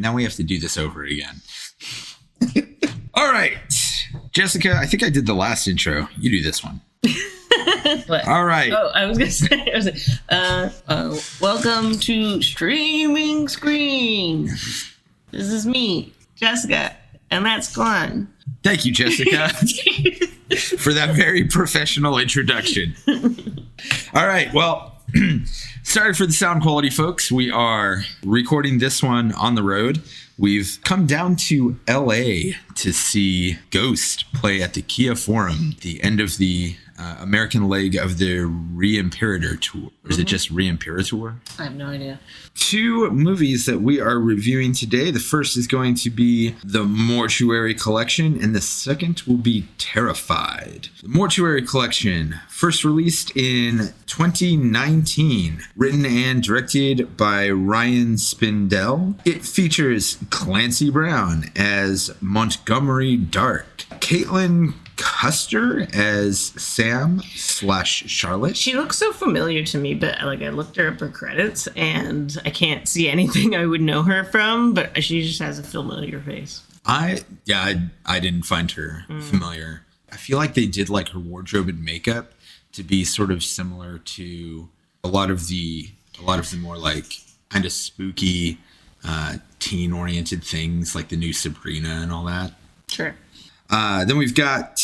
Now we have to do this over again. All right. Jessica, I think I did the last intro. You do this one. What? All right. Oh, I was going to say, welcome to Streaming Screen. This is me, Jessica, and that's Glenn. Thank you, Jessica, for that very professional introduction. All right. Well, sorry for the sound quality, folks. We are recording this one on the road. We've come down to LA to see Ghost play at the Kia Forum, the end of the American leg of the Re-Imperator tour. Or is it just Re-Imperator? I have no idea. 2 movies that we are reviewing today. The first is going to be the Mortuary Collection, and the second will be Terrified. The Mortuary Collection, first released in 2019, written and directed by Ryan Spindell. It features Clancy Brown as Montgomery Dark, Caitlin Custer as Sam/Charlotte. She looks so familiar to me, but I looked her up her credits and I can't see anything I would know her from, but she just has a familiar face. I didn't find her familiar. I feel like they did like her wardrobe and makeup to be sort of similar to a lot of the more like kind of spooky teen oriented things like the new Sabrina and all that. Sure. Then we've got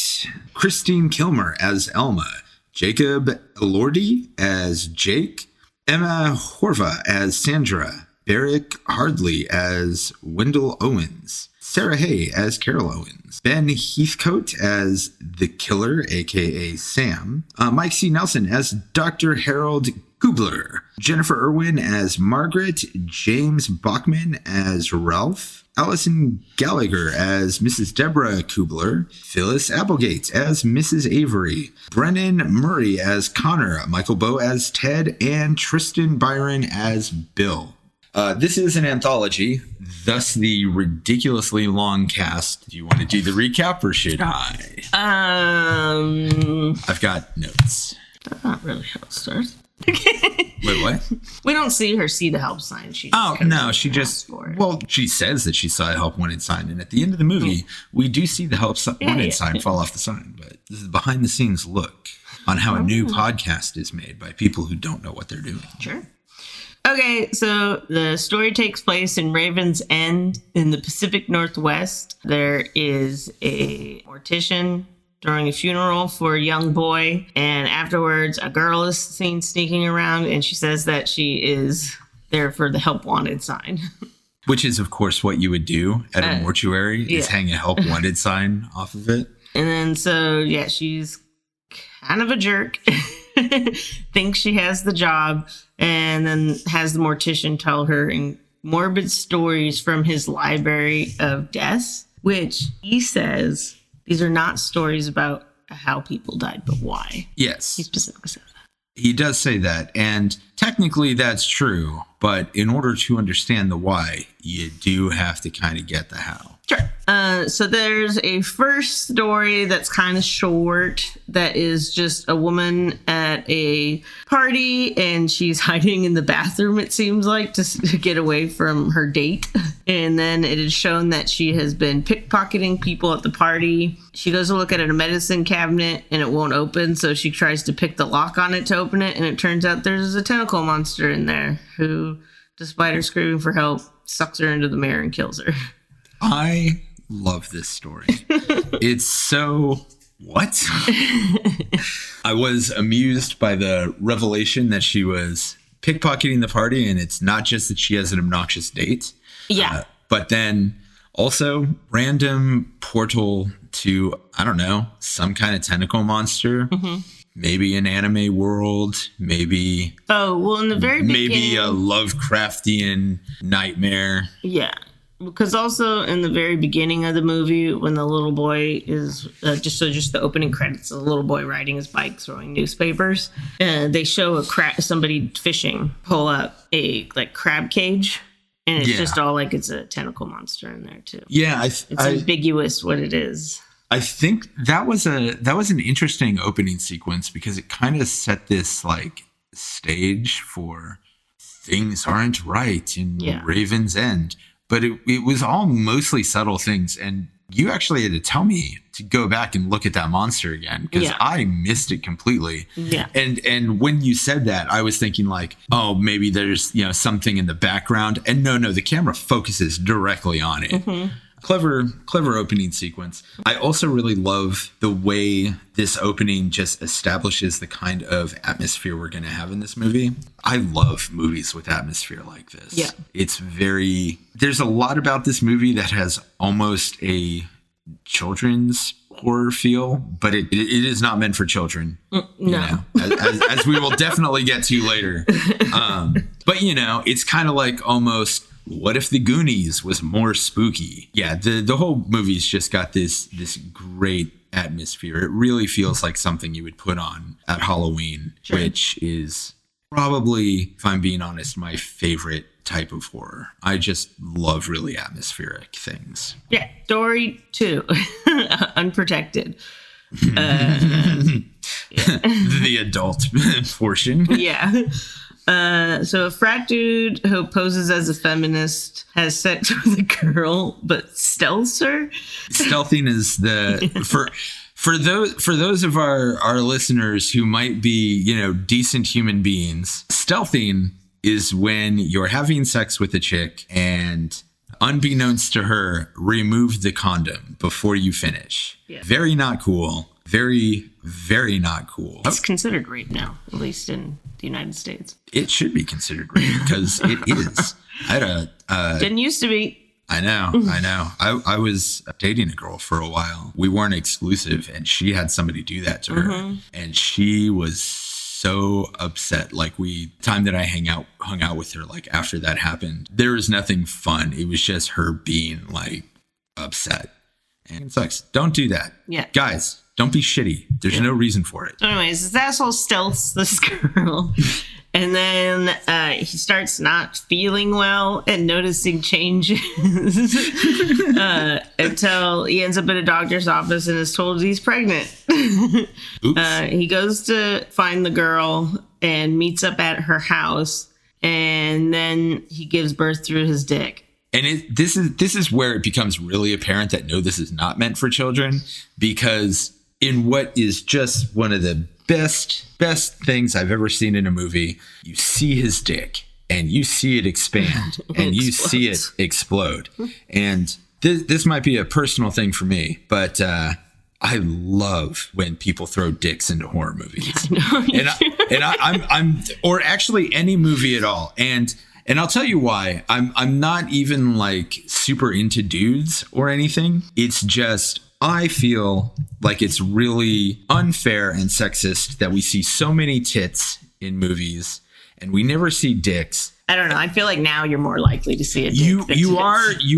Christine Kilmer as Elma, Jacob Elordi as Jake, Emma Horva as Sandra, Barrick Hardley as Wendell Owens, Sarah Hay as Carol Owens, Ben Heathcote as the Killer, aka Sam, Mike C. Nelson as Dr. Harold Kubler, Jennifer Irwin as Margaret, James Bachman as Ralph, Allison Gallagher as Mrs. Deborah Kubler, Phyllis Applegate as Mrs. Avery, Brennan Murray as Connor, Michael Bowe as Ted, and Tristan Byron as Bill. This is an anthology, thus the ridiculously long cast. Do you want to do the recap or should I? I've got notes. That's not really how it starts. Wait, what? We don't see her see the help sign. She says that she saw a help wanted sign, and at the end of the movie, we do see the help wanted sign fall off the sign. But this is a behind the scenes look on how a new podcast is made by people who don't know what they're doing. Sure. Okay, so the story takes place in Raven's End in the Pacific Northwest. There is a mortician throwing a funeral for a young boy, and afterwards a girl is seen sneaking around, and she says that she is there for the help wanted sign. Which is, of course, what you would do at a mortuary, is hang a help wanted sign off of it. And then, she's kind of a jerk, thinks she has the job, and then has the mortician tell her morbid stories from his library of deaths, which he says these are not stories about how people died, but why. Yes. He specifically said that. He does say that, and technically that's true, but in order to understand the why, you do have to kind of get the how. Sure. So there's a first story that's kind of short that is just a woman at a party and she's hiding in the bathroom, it seems like, to get away from her date. And then it is shown that she has been pickpocketing people at the party. She goes to look at a medicine cabinet and it won't open, so she tries to pick the lock on it to open it, and it turns out there's a tentacle monster in there who, despite her screaming for help, sucks her into the mirror and kills her. I love this story. It's so... What? I was amused by the revelation that she was pickpocketing the party, and it's not just that she has an obnoxious date. Yeah. But then also random portal to, I don't know, some kind of tentacle monster. Mm-hmm. Maybe an anime world. Maybe... Oh, well, in the very beginning... Maybe a Lovecraftian nightmare. Yeah. Because also in the very beginning of the movie, when the little boy is just the opening credits, the little boy riding his bike, throwing newspapers, they show somebody fishing pull up a crab cage, and it's just all it's a tentacle monster in there too. Yeah, it's ambiguous what it is. I think that was an interesting opening sequence because it kind of set this stage for things aren't right in Raven's End. but it was all mostly subtle things. And you actually had to tell me to go back and look at that monster again because I missed it completely. Yeah. And when you said that, I was thinking like, oh, maybe there's, something in the background. And no, the camera focuses directly on it. Mm-hmm. Clever opening sequence. I also really love the way this opening just establishes the kind of atmosphere we're going to have in this movie. I love movies with atmosphere like this. Yeah. There's a lot about this movie that has almost a children's horror feel, but it is not meant for children. No. As we will definitely get to later. But it's kind of like almost, what if the Goonies was more spooky? Yeah, the whole movie's just got this great atmosphere. It really feels like something you would put on at Halloween, sure. Which is probably, if I'm being honest, my favorite type of horror. I just love really atmospheric things. Yeah, Story 2, Unprotected. The adult portion. Yeah. So a frat dude who poses as a feminist has sex with a girl, but stealths her. Stealthing is for those of our listeners who might be, decent human beings. Stealthing is when you're having sex with a chick and, unbeknownst to her, remove the condom before you finish. Yeah. Very not cool. Very, very not cool. It's considered rape now, at least in the United States. It should be considered rape because it is. I had didn't used to be. I know. I was dating a girl for a while. We weren't exclusive, and she had somebody do that to her, and she was so upset. Like time that I hung out with her, like after that happened, there was nothing fun. It was just her being like upset, and it sucks. Don't do that. Yeah, guys. Don't be shitty. There's no reason for it. So anyways, this asshole stealths this girl. And then he starts not feeling well and noticing changes until he ends up in a doctor's office and is told he's pregnant. He goes to find the girl and meets up at her house. And then he gives birth through his dick. And this is where it becomes really apparent that no, this is not meant for children, because in what is just one of the best things I've ever seen in a movie, you see his dick and you see it expand and you see it explode. And this might be a personal thing for me, but I love when people throw dicks into horror movies. I'm or actually any movie at all. And I'll tell you why. I'm not even like super into dudes or anything. It's just I feel like it's really unfair and sexist that we see so many tits in movies and we never see dicks. I don't know. I feel like now you're more likely to see a dick. You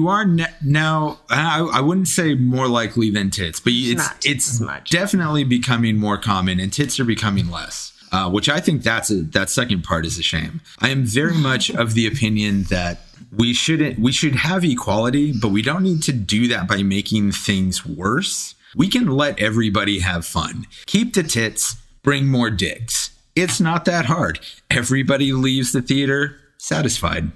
are now. I wouldn't say more likely than tits, but it's definitely becoming more common, and tits are becoming less. Which I think that second part is a shame. I am very much of the opinion that we should have equality, but we don't need to do that by making things worse. We can let everybody have fun. Keep the tits, bring more dicks. It's not that hard. Everybody leaves the theater satisfied.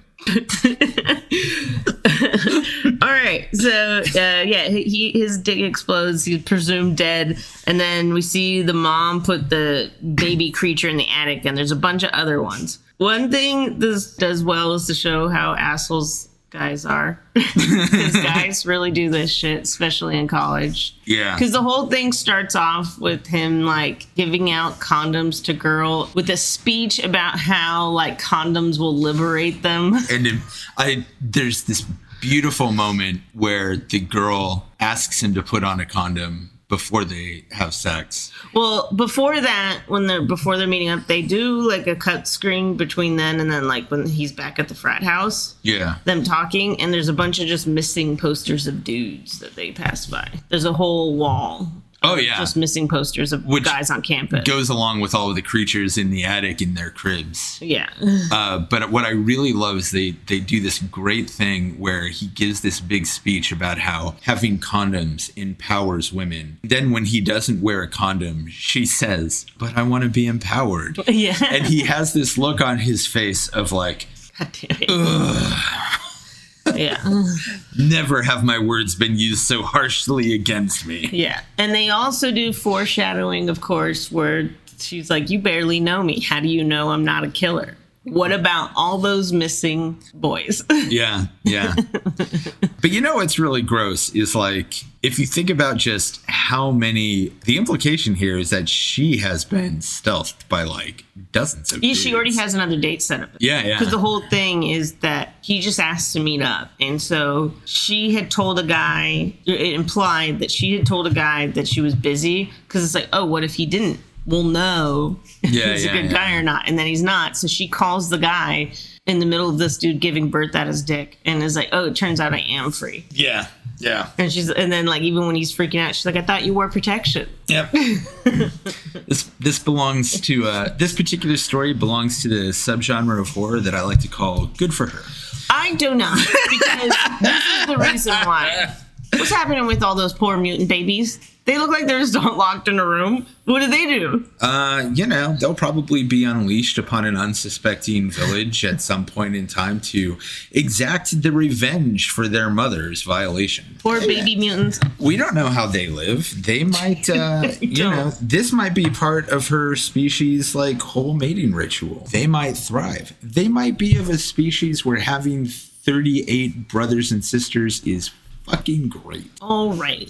All right, so his dick explodes. He's presumed dead, and then we see the mom put the baby creature in the attic, and there's a bunch of other ones. One thing this does well is to show how assholes guys are. Because guys really do this shit, especially in college. Yeah. Because the whole thing starts off with him like giving out condoms to girl with a speech about how like condoms will liberate them. And there's this beautiful moment where the girl asks him to put on a condom before they have sex. Well, before that, before they're meeting up, they do like a cut screen between then and then, like when he's back at the frat house. Yeah. Them talking, and there's a bunch of just missing posters of dudes that they pass by. There's a whole wall. Oh, yeah. Just missing posters of guys on campus. Goes along with all of the creatures in the attic in their cribs. Yeah. But what I really love is they do this great thing where he gives this big speech about how having condoms empowers women. Then when he doesn't wear a condom, she says, "But I want to be empowered." Yeah. And he has this look on his face of like, God damn it. ugh. Yeah. Never have my words been used so harshly against me. Yeah. And they also do foreshadowing, of course, where she's like, you barely know me. How do you know I'm not a killer? What about all those missing boys? Yeah. But you know what's really gross is like, if you think about just how many, the implication here is that she has been stealthed by like dozens of dudes. She already has another date set up. Yeah. Because the whole thing is that he just asked to meet up. And so she had told a guy, it implied that she had told a guy that she was busy. Because it's like, oh, what if he didn't? We'll know if he's a good guy or not. And then he's not. So she calls the guy in the middle of this dude giving birth at his dick and is like, oh, it turns out I am free. Yeah. And then like, even when he's freaking out, she's like, I thought you wore protection. Yep. This belongs to, this particular story belongs to the subgenre of horror that I like to call good for her. I do not, because this is the reason why. What's happening with all those poor mutant babies? They look like they're just locked in a room. What do they do? They'll probably be unleashed upon an unsuspecting village at some point in time to exact the revenge for their mother's violation. Poor baby mutants. We don't know how they live. They might, this might be part of her species' like whole mating ritual. They might thrive. They might be of a species where having 38 brothers and sisters is fucking great. All right.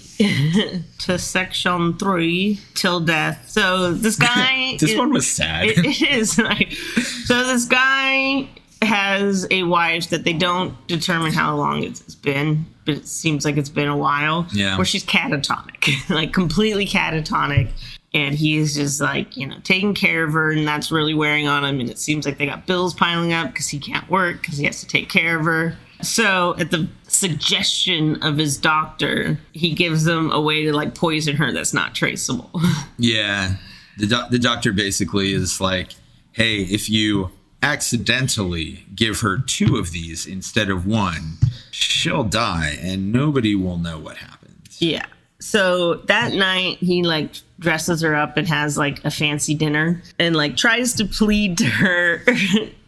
To section 3, till death. So this guy... This one was sad. It is. Like, so this guy has a wife that they don't determine how long it's been, but it seems like it's been a while. Yeah. Where she's catatonic. Like, completely catatonic. And he is just like, taking care of her, and that's really wearing on him. And it seems like they got bills piling up because he can't work because he has to take care of her. So at the suggestion of his doctor, he gives them a way to like poison her that's not traceable. Yeah. The doctor basically is like, hey, if you accidentally give her 2 of these instead of 1, she'll die and nobody will know what happened. Yeah. So that night he like dresses her up and has like a fancy dinner and like tries to plead to her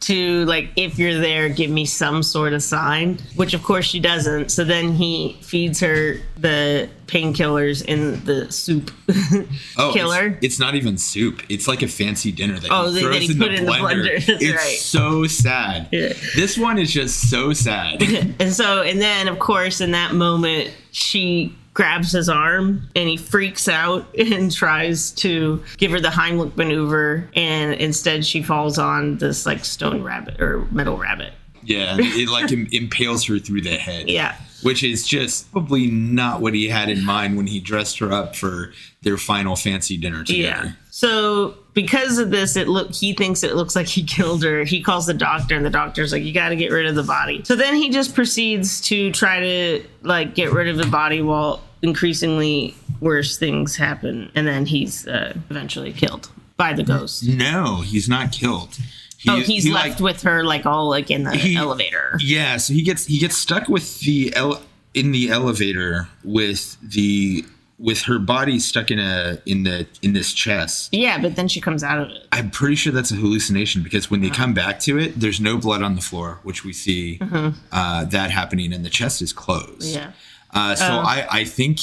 to like, if you're there, give me some sort of sign, which of course she doesn't. So then he feeds her the painkillers in the soup killer. It's not even soup. It's like a fancy dinner that he put in the blender. That's it's right. So sad. Yeah. This one is just so sad. And then of course in that moment she grabs his arm and he freaks out and tries to give her the Heimlich maneuver, and instead she falls on this like stone rabbit or metal rabbit. Yeah, it like impales her through the head. Yeah. Which is just probably not what he had in mind when he dressed her up for their final fancy dinner together. Yeah. So because of this, he thinks it looks like he killed her. He calls the doctor, and the doctor's like, you got to get rid of the body. So then he just proceeds to try to like get rid of the body while increasingly worse things happen. And then he's eventually killed by the ghost. No, he's not killed. He's left with her like all like in the elevator. Yeah, so he gets stuck with in the elevator with her body stuck in this chest. Yeah, but then she comes out of it. I'm pretty sure that's a hallucination because when they come back to it, there's no blood on the floor, which we see that happening, and the chest is closed. Yeah. I think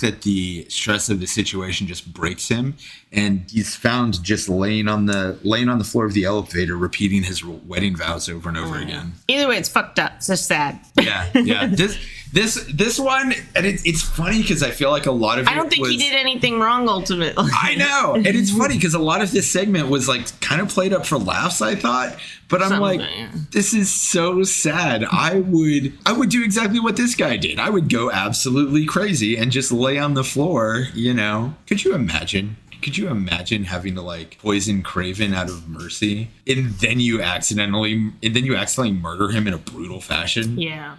that the stress of the situation just breaks him, and he's found just laying on the floor of the elevator, repeating his wedding vows over and over again. Either way, it's fucked up. It's just sad. Yeah. This one, and it's funny because I feel like a lot of I don't think he did anything wrong ultimately. I know, and it's funny because a lot of this segment was like kind of played up for laughs, I thought, but I'm like, this is so sad. I would do exactly what this guy did. I would go absolutely crazy and just lay on the floor. Could you imagine? Could you imagine having to like poison Craven out of mercy, and then you accidentally murder him in a brutal fashion? Yeah.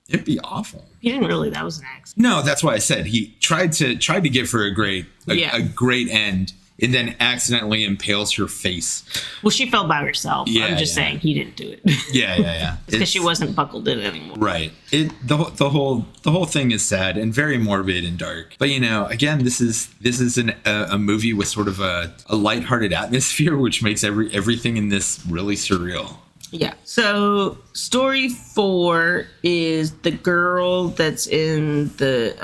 It'd be awful. He didn't really. That was an accident. No, that's why I said he tried to give her a great end, and then accidentally impales her face. Well, she fell by herself. Yeah, I'm just saying he didn't do it. Yeah. It's because she wasn't buckled in anymore. Right. The whole thing is sad and very morbid and dark. But again, this is a movie with sort of a lighthearted atmosphere, which makes everything in this really surreal. Yeah. So story 4 is the girl that's in the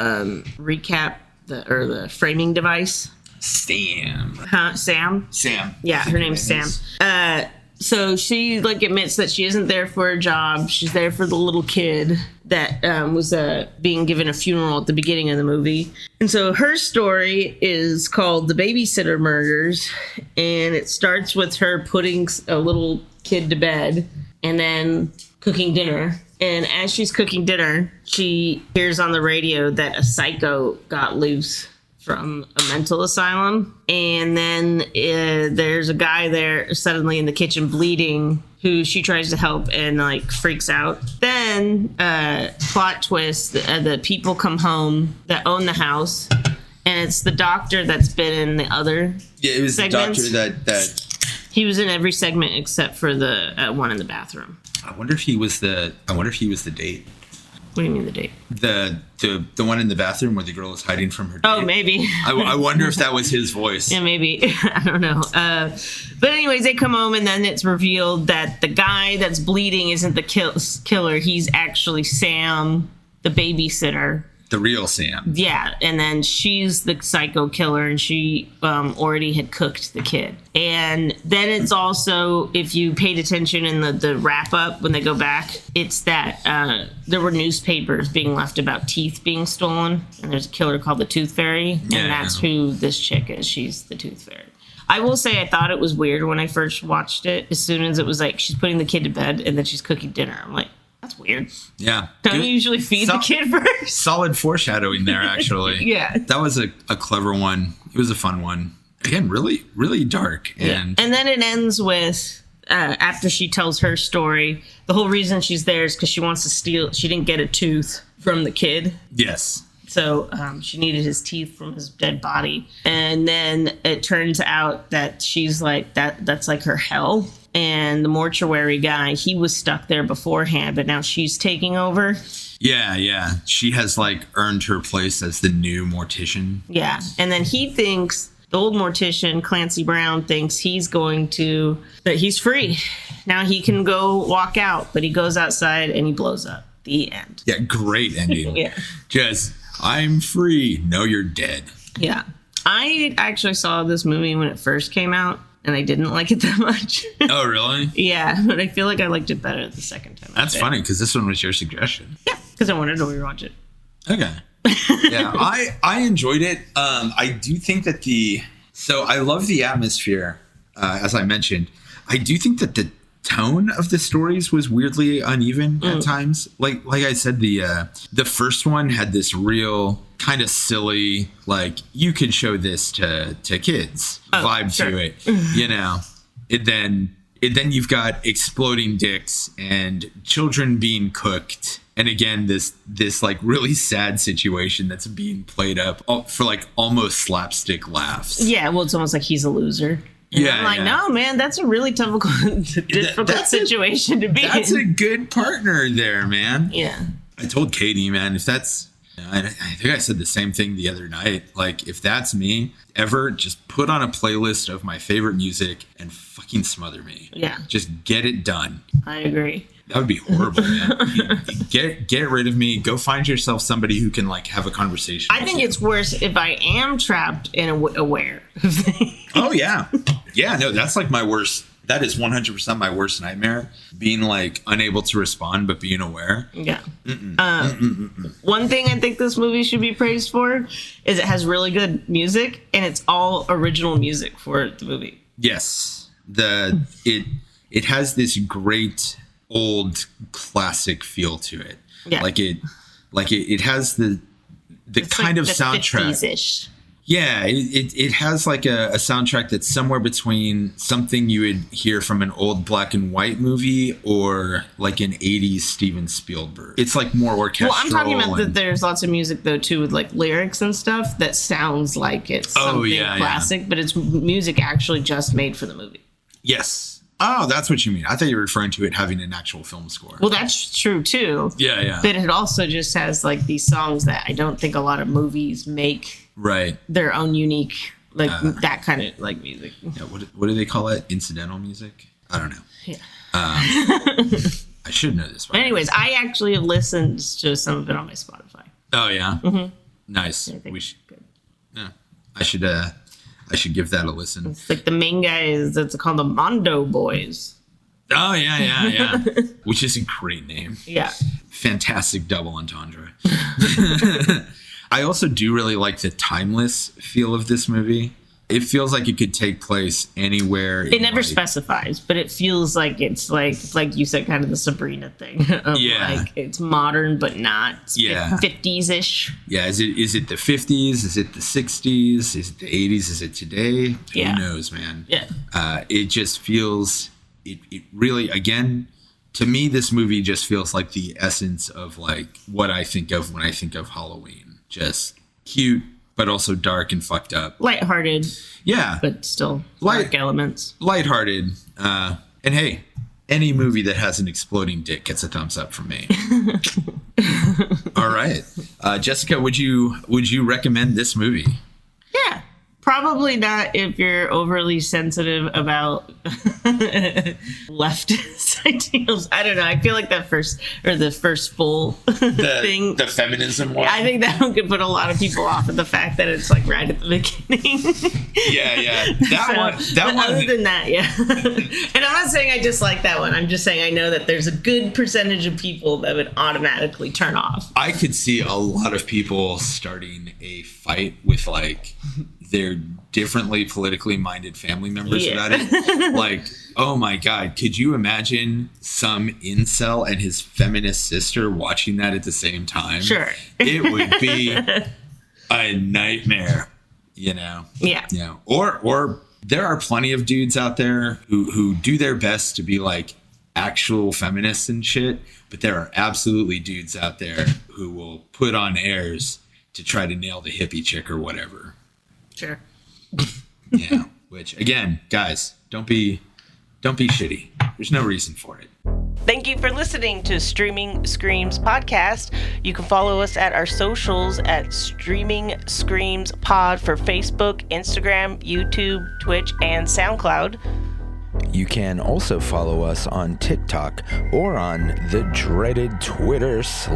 recap, the framing device. Sam. Huh? Sam? Sam. Yeah, her name's Sam. So she admits that she isn't there for a job. She's there for the little kid that was being given a funeral at the beginning of the movie. And so her story is called The Babysitter Murders, and it starts with her putting a little kid to bed and then cooking dinner. And as she's cooking dinner, she hears on the radio that a psycho got loose from a mental asylum. And then there's a guy there suddenly in the kitchen bleeding who she tries to help and freaks out. Then plot twist, the people come home that own the house, and it's the doctor that's been in the other it was segments. The doctor that he was in every segment except for the one in the bathroom. I wonder if he was the date. What do you mean the date? The one in the bathroom where the girl is hiding from her date. Oh, maybe. I wonder if that was his voice. Yeah, maybe. I don't know. But anyways, they come home and then it's revealed that the guy that's bleeding isn't the killer. He's actually Sam, the babysitter. The real Sam. Yeah, and then she's the psycho killer, and she already had cooked the kid. And then it's also, if you paid attention in the wrap-up when they go back, it's that there were newspapers being left about teeth being stolen, and there's a killer called the Tooth Fairy, and that's who this chick is. She's the Tooth Fairy. I will say I thought it was weird when I first watched it. As soon as it was she's putting the kid to bed, and then she's cooking dinner. I'm like, that's weird. Yeah. Don't you usually feed the kid first? Solid foreshadowing there, actually. Yeah. That was a clever one. It was a fun one. Again, really, really dark. And then it ends with, after she tells her story, the whole reason she's there is because she wants to steal. She didn't get a tooth from the kid. Yes. So she needed his teeth from his dead body. And then it turns out that she's that's her hell. And the mortuary guy, he was stuck there beforehand, but now she's taking over. Yeah. She has earned her place as the new mortician. Yeah. And then he thinks, the old mortician, Clancy Brown, thinks that he's free. Now he can go walk out, but he goes outside and he blows up. The end. Yeah, great ending. Yeah. Just, I'm free. No, you're dead. Yeah. I actually saw this movie when it first came out, and I didn't like it that much. Oh, really? Yeah, but I feel like I liked it better the second time. That's funny, because this one was your suggestion. Yeah, because I wanted to rewatch it. Okay. Yeah, I enjoyed it. I do think that so I love the atmosphere, as I mentioned. I do think that the tone of the stories was weirdly uneven at times. Like I said, the first one had this real kind of silly, you could show this to kids vibe to it. Then you've got exploding dicks and children being cooked. And again, this really sad situation that's being played up for almost slapstick laughs. Yeah, well, it's almost like he's a loser. And I'm no, man, that's a really difficult situation to be in. That's a good partner there, man. Yeah. I told Katie, man, if that's... I think I said the same thing the other night. If that's me, just put on a playlist of my favorite music and fucking smother me. Yeah. Just get it done. I agree. That would be horrible, man. Get rid of me. Go find yourself somebody who can have a conversation. I think it's worse if I am trapped and aware of things. Oh, yeah. Yeah, no, that's my worst. That is 100% my worst nightmare. Being unable to respond, but being aware. Yeah. One thing I think this movie should be praised for is it has really good music, and it's all original music for the movie. Yes. It has this great old classic feel to it. Yeah. It has the kind of soundtrack. 50s-ish. Yeah, it has a soundtrack that's somewhere between something you would hear from an old black and white movie or an 80s Steven Spielberg. It's more orchestral. Well, I'm talking about that there's lots of music though too with lyrics and stuff that sounds like it's something classic, but it's music actually just made for the movie. Yes. Oh, that's what you mean. I thought you were referring to it having an actual film score. Well, that's true too. Yeah. But it also just has these songs that I don't think a lot of movies make. Right. Their own unique, that kind of music. Yeah. What do they call it? Incidental music? I don't know. Yeah. I should know this. Anyways, I actually have listened to some of it on my Spotify. Oh yeah, nice. Yeah, We should. Yeah, I should give that a listen. It's like the main guys. It's called the Mondo Boys. Oh yeah. Which is a great name. Yeah. Fantastic double entendre. I also do really like the timeless feel of this movie. It feels like it could take place anywhere. It never specifies, but it feels like it's like you said, kind of the Sabrina thing. Of like it's modern, but not 50s-ish. Yeah, is it the 50s? Is it the 60s? Is it the 80s? Is it today? Who knows, man? Yeah. It just feels, it really, again, to me, this movie just feels like the essence of like what I think of when I think of Halloween. Just cute, but also dark and fucked up. Lighthearted. Yeah. But still dark elements. Lighthearted. And hey, any movie that has an exploding dick gets a thumbs up from me. All right. Jessica, would you recommend this movie? Yeah. Probably not if you're overly sensitive about leftist ideals. I don't know. I feel like the first full thing. The feminism one? I think that one could put a lot of people off at the fact that it's like right at the beginning. Yeah. That one. Other than that, yeah. And I'm not saying I dislike that one. I'm just saying I know that there's a good percentage of people that would automatically turn off. I could see a lot of people starting a fight with like their differently politically minded family members about it. Like, oh my God, could you imagine some incel and his feminist sister watching that at the same time? Sure. It would be a nightmare, you know? Yeah. You know, or there are plenty of dudes out there who do their best to be like actual feminists and shit, but there are absolutely dudes out there who will put on airs to try to nail the hippie chick or whatever. Sure. Yeah. Which again, guys, don't be shitty. There's no reason for it. Thank you for listening to Streaming Screams Podcast. You can follow us at our socials at Streaming Screams Pod for Facebook, Instagram, YouTube, Twitch, and SoundCloud. You can also follow us on TikTok or on the dreaded Twitter/X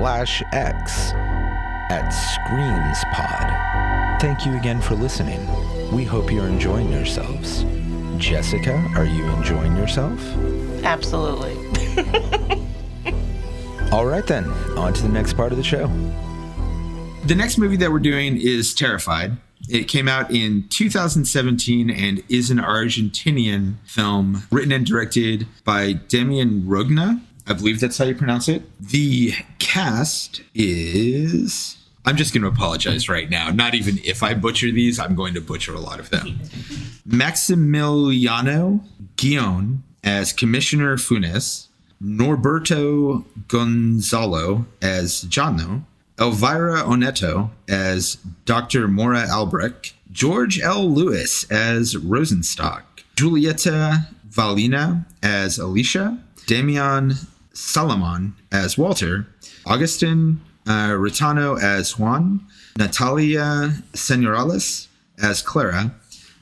at ScreamsPod. Thank you again for listening. We hope you're enjoying yourselves. Jessica, are you enjoying yourself? Absolutely. All right then, on to the next part of the show. The next movie that we're doing is Terrified. It came out in 2017 and is an Argentinian film written and directed by Damian Rogna. I believe that's how you pronounce it. The cast is... I'm just going to apologize right now. Not even if I butcher these, I'm going to butcher a lot of them. Maximiliano Guion as Commissioner Funes, Norberto Gonzalo as Jano, Elvira Oneto as Dr. Mora Albrecht, George L. Lewis as Rosenstock, Julieta Valina as Alicia, Damian Salomon as Walter, Augustin Ritano as Juan, Natalia Senorales as Clara,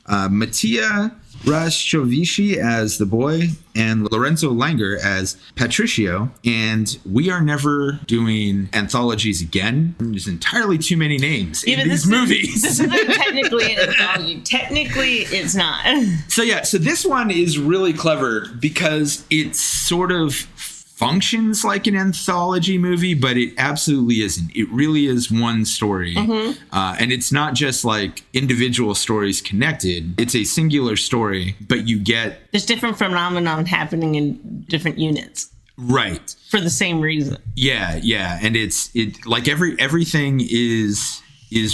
Mattia Raschovici as the boy, and Lorenzo Langer as Patricio. And we are never doing anthologies again. There's entirely too many names in these movies. This isn't technically an anthology. Technically, it's not. So this one is really clever because it sort of functions like an anthology movie, but it absolutely isn't. It really is one story. And it's not just like individual stories connected. It's a singular story, but you get... There's different phenomenon happening in different units. Right. For the same reason. Yeah. And it like everything is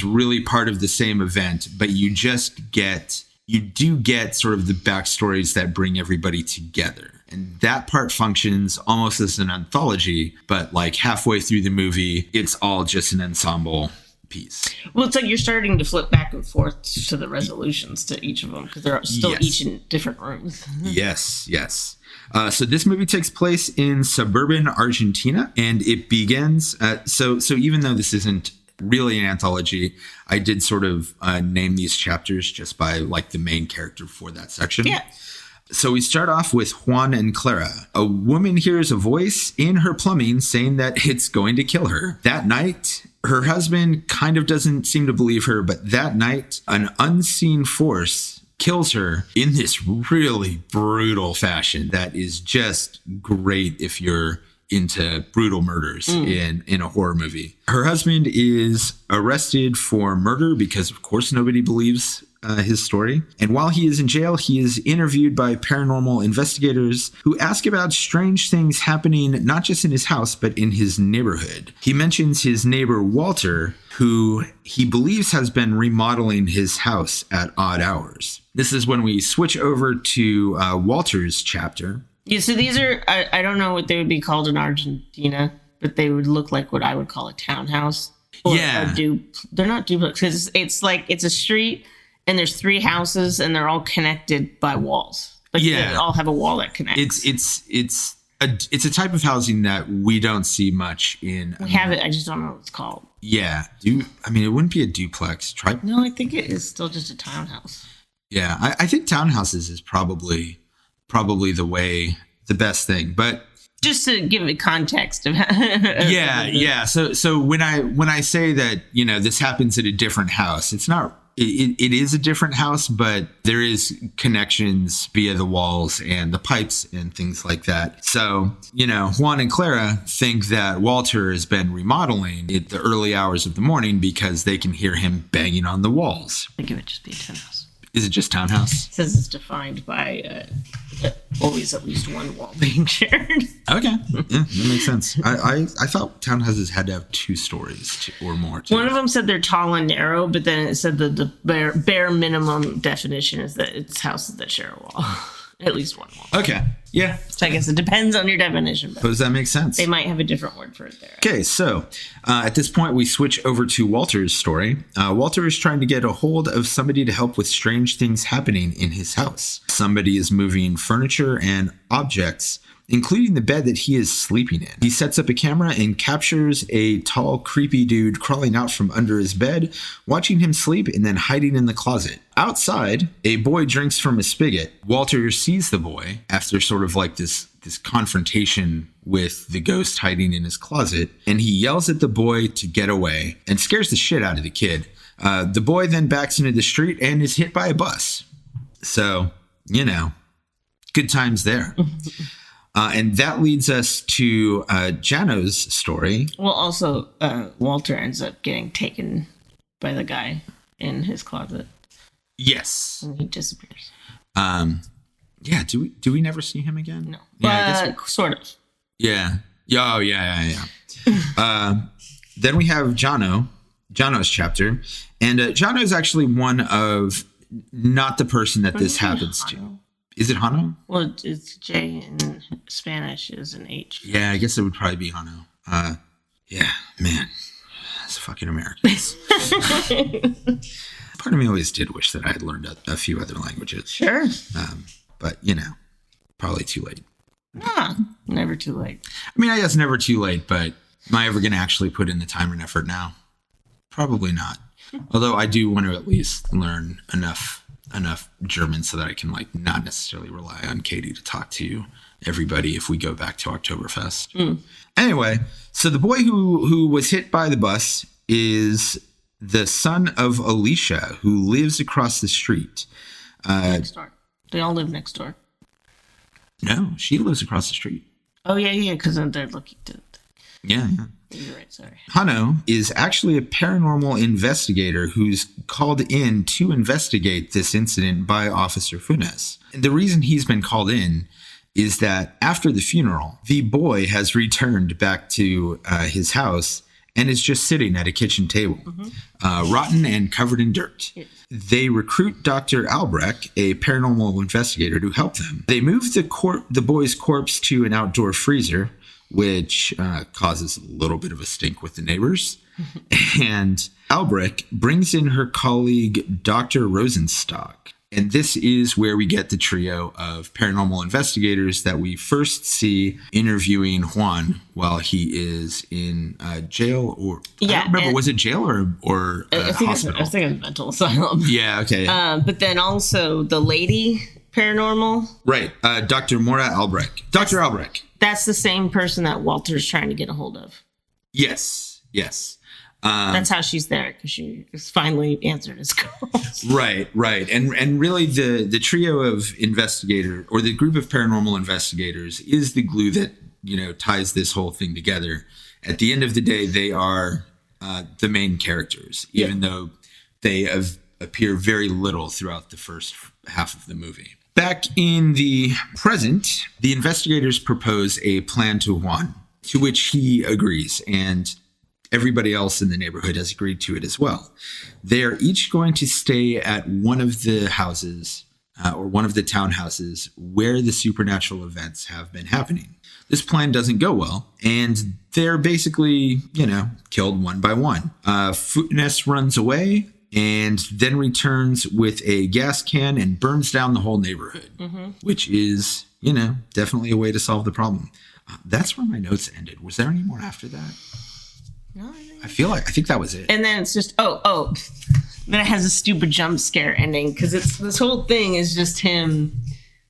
really part of the same event, but you do get sort of the backstories that bring everybody together. And that part functions almost as an anthology, but like halfway through the movie, it's all just an ensemble piece. Well, it's like you're starting to flip back and forth to the resolutions to each of them because they're still each in different rooms. Yes. So this movie takes place in suburban Argentina, and it begins. So even though this isn't really an anthology, I did sort of name these chapters just by like the main character for that section. Yeah. So we start off with Juan and Clara. A woman hears a voice in her plumbing saying that it's going to kill her. That night, her husband kind of doesn't seem to believe her, but that night, an unseen force kills her in this really brutal fashion that is just great if you're into brutal murders in a horror movie. Her husband is arrested for murder because, of course, nobody believes his story. And while he is in jail, he is interviewed by paranormal investigators who ask about strange things happening not just in his house, but in his neighborhood. He mentions his neighbor, Walter, who he believes has been remodeling his house at odd hours. This is when we switch over to Walter's chapter. Yeah, so these are, I don't know what they would be called in Argentina, but they would look like what I would call a townhouse. Or Yeah. They're not duplex, because it's like, it's a street, and there's 3 houses, and they're all connected by walls. Like they all have a wall that connects. It's a type of housing that we don't see much in. We have it. I just don't know what it's called. Yeah. It wouldn't be a duplex. No, I think it is still just a townhouse. Yeah. I think townhouses is probably the best thing. But just to give it context of yeah. So when I say that, this happens at a different house, it's not. It is a different house, but there is connections via the walls and the pipes and things like that. So, Juan and Clara think that Walter has been remodeling at the early hours of the morning because they can hear him banging on the walls. I think it would just be a townhouse. Is it just townhouse? It says it's defined by always at least one wall being shared. Okay. Yeah, that makes sense. I thought townhouses had to have 2 stories or more. Too. One of them said they're tall and narrow, but then it said that the bare minimum definition is that it's houses that share a wall. At least one wall. Okay. Yeah. So I guess it depends on your definition. But does that make sense? They might have a different word for it there. Okay, so at this point, we switch over to Walter's story. Walter is trying to get a hold of somebody to help with strange things happening in his house. Somebody is moving furniture and objects, including the bed that he is sleeping in. He sets up a camera and captures a tall, creepy dude crawling out from under his bed, watching him sleep and then hiding in the closet. Outside, a boy drinks from a spigot. Walter sees the boy after sort of like this confrontation with the ghost hiding in his closet, and he yells at the boy to get away and scares the shit out of the kid. The boy then backs into the street and is hit by a bus. So, good times there. And that leads us to Jano's story. Well, also, Walter ends up getting taken by the guy in his closet. Yes. And he disappears. Yeah. Do we never see him again? No. Yeah, sort of. Yeah. Oh, yeah. Then we have Jano's chapter. And Jano is actually one of not the person that this happens to. Is it Hano? Well, it's J in Spanish is an H. Yeah, I guess it would probably be Hano. Yeah, man. It's fucking Americans. Part of me always did wish that I had learned a few other languages. Sure. But, probably too late. Never too late. I mean, I guess never too late, but am I ever going to actually put in the time and effort now? Probably not. Although I do want to at least learn enough German so that I can not necessarily rely on Katie to talk to everybody if we go back to Oktoberfest. Anyway, so the boy who was hit by the bus is the son of Alicia, who lives across the street. Next door. They all live next door. No, she lives across the street. Oh, yeah, because they're looking to... Yeah. You're right, sorry. Hano is actually a paranormal investigator who's called in to investigate this incident by Officer Funes. And the reason he's been called in is that after the funeral, the boy has returned back to his house and is just sitting at a kitchen table, rotten and covered in dirt. Yes. They recruit Dr. Albrecht, a paranormal investigator, to help them. They move the boy's corpse to an outdoor freezer, which causes a little bit of a stink with the neighbors. And Albrecht brings in her colleague, Dr. Rosenstock. And this is where we get the trio of paranormal investigators that we first see interviewing Juan while he is in jail or... Yeah, I don't remember, was it jail or hospital? I think it's mental asylum. Yeah, okay. But then also the lady Paranormal. Right. Dr. Maura Albrecht. Dr. Albrecht. That's the same person that Walter's trying to get a hold of. Yes. That's how she's there, because she finally answered his calls. Right. And really the trio of investigator, or the group of paranormal investigators, is the glue that, ties this whole thing together. At the end of the day, they are the main characters, even though they appear very little throughout the first half of the movie. Back in the present, the investigators propose a plan to Juan, to which he agrees, and everybody else in the neighborhood has agreed to it as well. They are each going to stay at one of the houses, or one of the townhouses, where the supernatural events have been happening. This plan doesn't go well, and they're basically, killed one by one. Futness runs away, and then returns with a gas can and burns down the whole neighborhood, which is, definitely a way to solve the problem. That's where my notes ended. Was there any more after that? No, I think that was it. And then it's just, then it has a stupid jump scare ending, because this whole thing is just him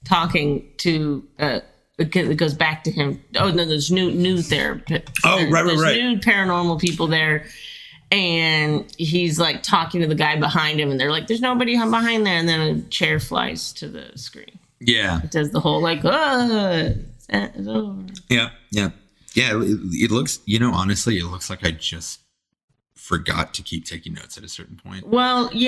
talking to, it goes back to him. Oh, no, there's new therapy. Right. There's new paranormal people there. And he's like talking to the guy behind him, and they're like, there's nobody behind there. And then a chair flies to the screen. Yeah. It does the whole like, it's over. Yeah. It looks, honestly, it looks like I just forgot to keep taking notes at a certain point. Well, we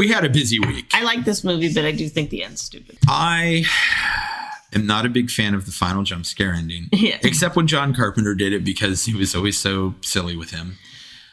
had a busy week. I like this movie, but I do think the end's stupid. I am not a big fan of the final jump scare ending. Yeah. Except when John Carpenter did it, because he was always so silly with him.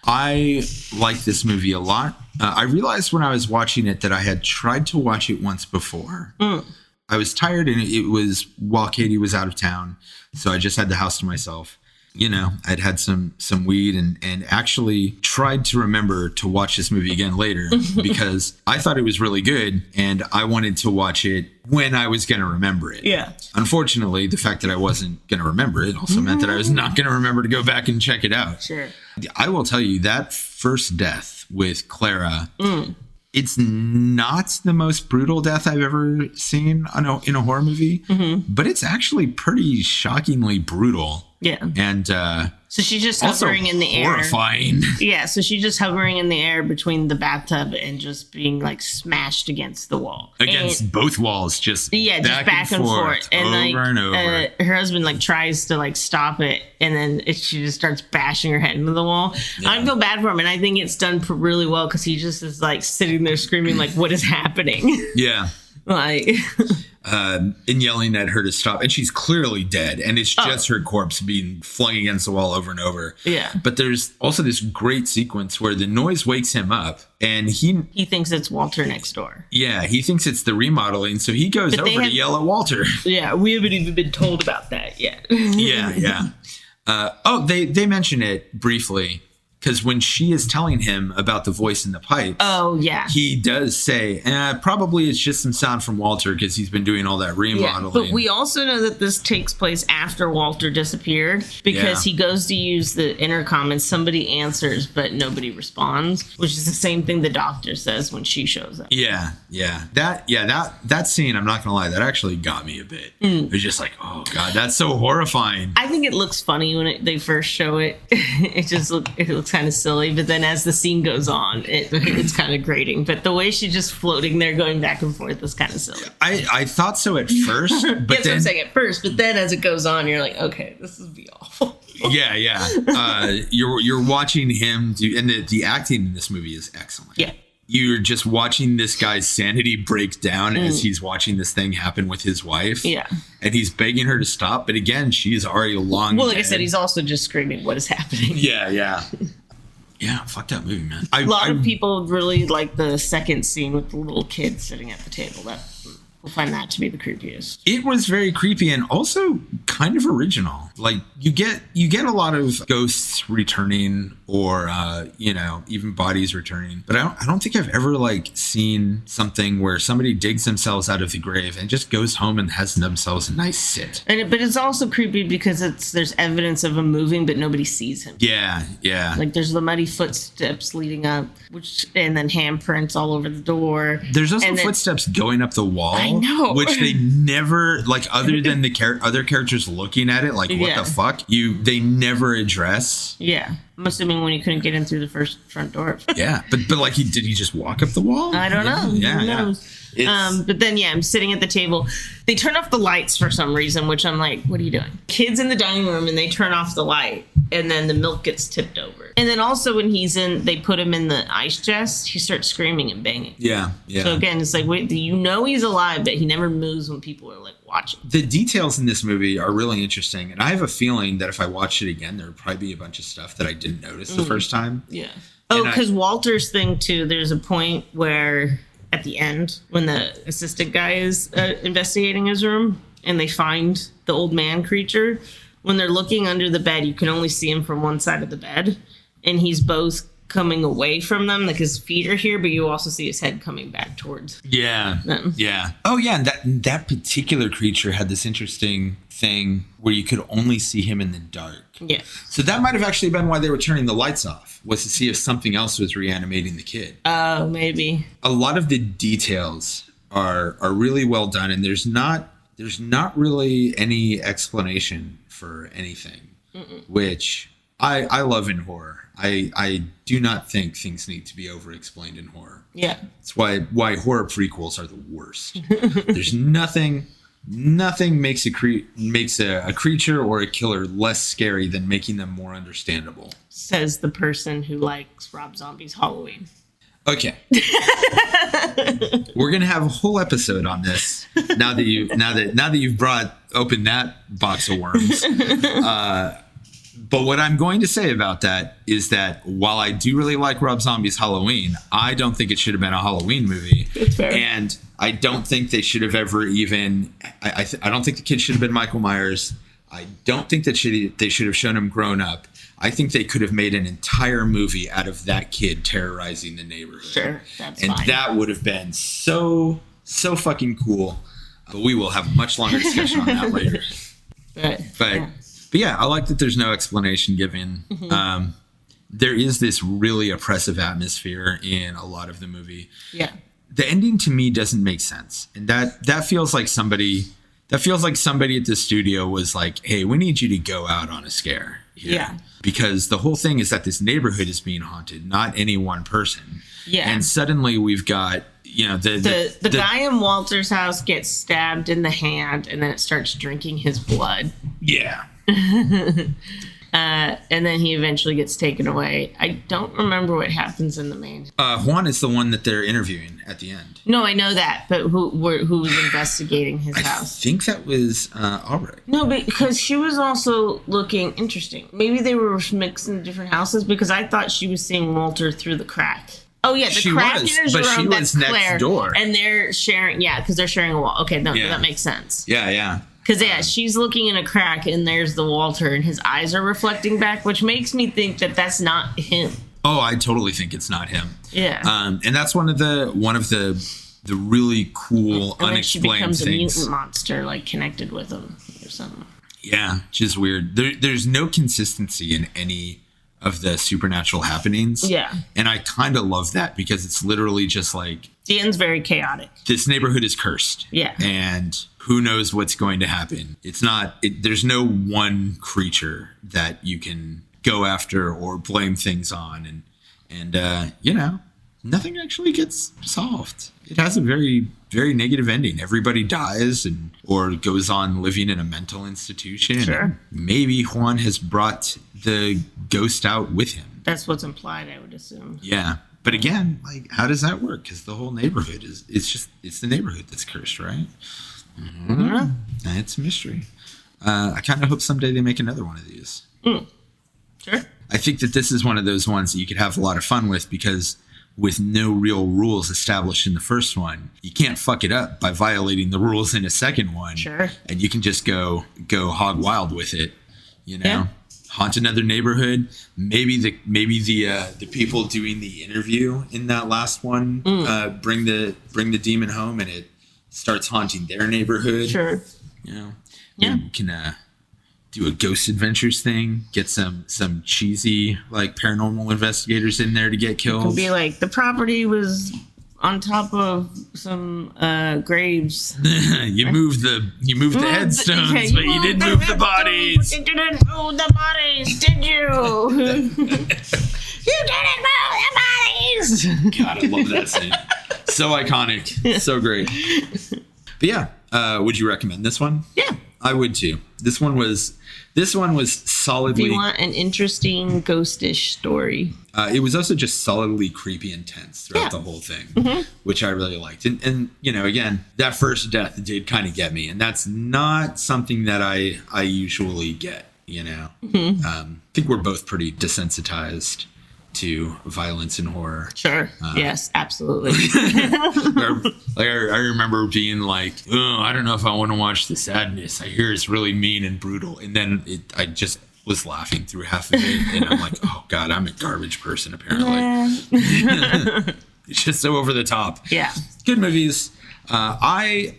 I like this movie a lot. I realized when I was watching it that I had tried to watch it once before. I was tired, and it was while Katie was out of town, so I just had the house to myself. I'd had some weed and actually tried to remember to watch this movie again later, because I thought it was really good, and I wanted to watch it when I was going to remember it. Yeah. Unfortunately, the fact that I wasn't going to remember it also meant that I was not going to remember to go back and check it out. Sure. I will tell you, that first death with Clara, it's not the most brutal death I've ever seen in a horror movie, but it's actually pretty shockingly brutal. Yeah. And so she's just hovering in the air. Horrifying. Yeah, so she's just hovering in the air between the bathtub and just being like smashed against the wall. Against both walls, just back and forth. And over and over. Her husband tries to stop it, and then she just starts bashing her head into the wall. Yeah. I feel bad for him, and I think it's done really well, because he just is sitting there screaming what is happening? Yeah. And yelling at her to stop, and she's clearly dead, and it's just her corpse being flung against the wall over and over. Yeah. But there's also this great sequence where the noise wakes him up, and he thinks it's Walter next door. Yeah, he thinks it's the remodeling, so he goes over to yell at Walter. Yeah, we haven't even been told about that yet. Yeah. They mention it briefly, because when she is telling him about the voice in the pipes, he does say, probably it's just some sound from Walter, because he's been doing all that remodeling. But we also know that this takes place after Walter disappeared, because he goes to use the intercom and somebody answers, but nobody responds, which is the same thing the doctor says when she shows up. Yeah. That scene, I'm not gonna lie, that actually got me a bit. It was just oh God, that's so horrifying. I think it looks funny when they first show it. It looks kind of silly, but then as the scene goes on, it's kind of grating. But the way she's just floating there going back and forth is kind of silly. I thought so at first, but that's what I'm saying, at first, but then as it goes on, you're like, okay, this would be awful. Yeah. You're watching him do, and the acting in this movie is excellent. Yeah. You're just watching this guy's sanity break down as he's watching this thing happen with his wife. Yeah. And he's begging her to stop, but again, she's already long Well, like dead. I said, he's also just screaming, what is happening? Yeah. Yeah, fuck that movie, man. A lot of people really like the second scene with the little kid sitting at the table. We'll find that to be the creepiest. It was very creepy and also kind of original. like you get a lot of ghosts returning or even bodies returning, but I don't think I've ever like seen something where somebody digs themselves out of the grave and just goes home and has themselves a nice sit. But it's also creepy because there's evidence of him moving, but nobody sees him. Yeah. Like there's the muddy footsteps leading up, and then handprints all over the door. There's also footsteps going up the wall. I know, which they never, like, other than the other characters looking at it, like, what the fuck? They never address. Yeah. I'm assuming when he couldn't get in through the front door. Yeah, but like, did he just walk up the wall? I don't know. Yeah, Who knows? But then, I'm sitting at the table. They turn off the lights for some reason, which I'm like, what are you doing? Kids in the dining room, and they turn off the light, and then the milk gets tipped over. And then also when they put him in the ice chest, he starts screaming and banging. Yeah. So again, it's like, wait, he's alive, but he never moves when people are like watching. The details in this movie are really interesting, and I have a feeling that if I watch it again, there would probably be a bunch of stuff that I didn't notice the first time. Yeah. Oh, because Walter's thing too, there's a point where at the end, when the assistant guy is investigating his room and they find the old man creature, when they're looking under the bed, you can only see him from one side of the bed, and he's both coming away from them, like his feet are here, but you also see his head coming back towards them. Yeah. Oh yeah, and that particular creature had this interesting thing where you could only see him in the dark. Yeah. So that might have actually been why they were turning the lights off, was to see if something else was reanimating the kid. Oh, maybe. A lot of the details are really well done, and there's not really any explanation for anything, which I love in horror. I do not think things need to be over-explained in horror. Yeah. That's why horror prequels are the worst. There's nothing makes a creature or a killer less scary than making them more understandable. Says the person who likes Rob Zombie's Halloween. Okay. We're gonna have a whole episode on this now that you've opened that box of worms. But what I'm going to say about that is that while I do really like Rob Zombie's Halloween, I don't think it should have been a Halloween movie. It's fair. And I don't think they should have ever even... I don't think the kid should have been Michael Myers. I don't think that they should have shown him grown up. I think they could have made an entire movie out of that kid terrorizing the neighborhood. Sure, that's fine. And that would have been so fucking cool. But we will have a much longer discussion on that later. But yeah, I like that there's no explanation given. Mm-hmm. There is this really oppressive atmosphere in a lot of the movie. Yeah. The ending to me doesn't make sense. And that feels like somebody at the studio was like, hey, we need you to go out on a scare here. Yeah. Because the whole thing is that this neighborhood is being haunted, not any one person. Yeah. And suddenly we've got, the guy in Walter's house gets stabbed in the hand, and then it starts drinking his blood. Yeah. And then he eventually gets taken away. I don't remember what happens in the main. Juan is the one that they're interviewing at the end. No, I know that, but who was investigating his house? I think that was Albrecht. No, because she was also looking interesting. Maybe they were mixing different houses, because I thought she was seeing Walter through the crack. Oh yeah, the crack in his room. That's next door, and they're sharing. Yeah, because they're sharing a wall. Okay, no, that makes sense. Yeah. Because, she's looking in a crack, and there's the Walter, and his eyes are reflecting back, which makes me think that that's not him. Oh, I totally think it's not him. Yeah. And that's one of the really cool, and unexplained things. She becomes a mutant monster, like, connected with him or something. Yeah, just weird. There's no consistency in any of the supernatural happenings. Yeah. And I kind of love that, because it's literally just like... The end's very chaotic. This neighborhood is cursed. Yeah. And who knows what's going to happen. It's not... there's no one creature that you can go after or blame things on. And nothing actually gets solved. It has a very, very negative ending. Everybody dies or goes on living in a mental institution. Sure. Maybe Juan has brought the ghost out with him. That's what's implied, I would assume. Yeah. But again, like, how does that work? Because the whole neighborhood it's the neighborhood that's cursed, right? Mm-hmm. It's a mystery. I kind of hope someday they make another one of these. Sure. I think that this is one of those ones that you could have a lot of fun with, because with no real rules established in the first one, you can't fuck it up by violating the rules in a second one. Sure. And you can just go hog wild with it. you know. Yeah. Haunt another neighborhood. Maybe the people doing the interview in that last one bring the demon home, and it starts haunting their neighborhood. Sure. You know. Yeah. You can do a Ghost Adventures thing. Get some cheesy like paranormal investigators in there to get killed. It could be like the property was on top of some graves. you moved the headstones, but you didn't move the bodies. You didn't move the bodies, did you? You didn't move the bodies. God, I love that scene. So iconic, so great. But yeah, would you recommend this one? Yeah, I would too. This one was solidly. If you want an interesting ghostish story. It was also just solidly creepy and tense throughout the whole thing, which I really liked. And you know, again, that first death did kind of get me, and that's not something that I usually get. You know, I think we're both pretty desensitized to violence and horror. Sure. Yes, absolutely. I remember being like, oh, I don't know if I want to watch The Sadness. I hear it's really mean and brutal. And then I just was laughing through half of it. And I'm like, oh, God, I'm a garbage person, apparently. It's just so over the top. Yeah. Good movies. I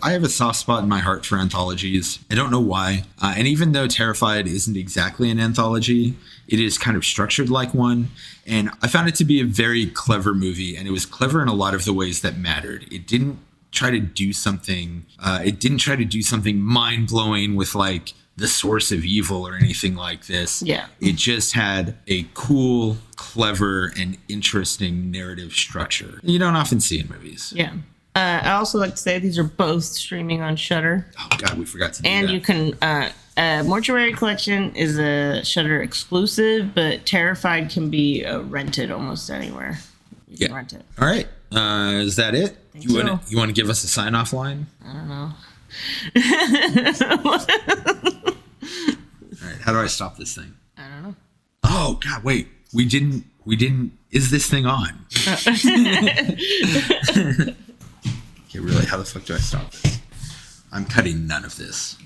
have a soft spot in my heart for anthologies. I don't know why. And even though Terrified isn't exactly an anthology, it is kind of structured like one. And I found it to be a very clever movie, and it was clever in a lot of the ways that mattered. It didn't try to do something mind blowing with like the source of evil or anything like this. Yeah. It just had a cool, clever, and interesting narrative structure you don't often see in movies. Yeah. I also like to say these are both streaming on Shudder. Oh God, we forgot to do that. And you can Mortuary Collection is a Shudder exclusive, but Terrified can be rented almost anywhere. You can rent it. All right. Is that it? You want to give us a sign off line? I don't know. All right. How do I stop this thing? I don't know. Oh God, wait. We didn't. Is this thing on? Okay, really? How the fuck do I stop this? I'm cutting none of this.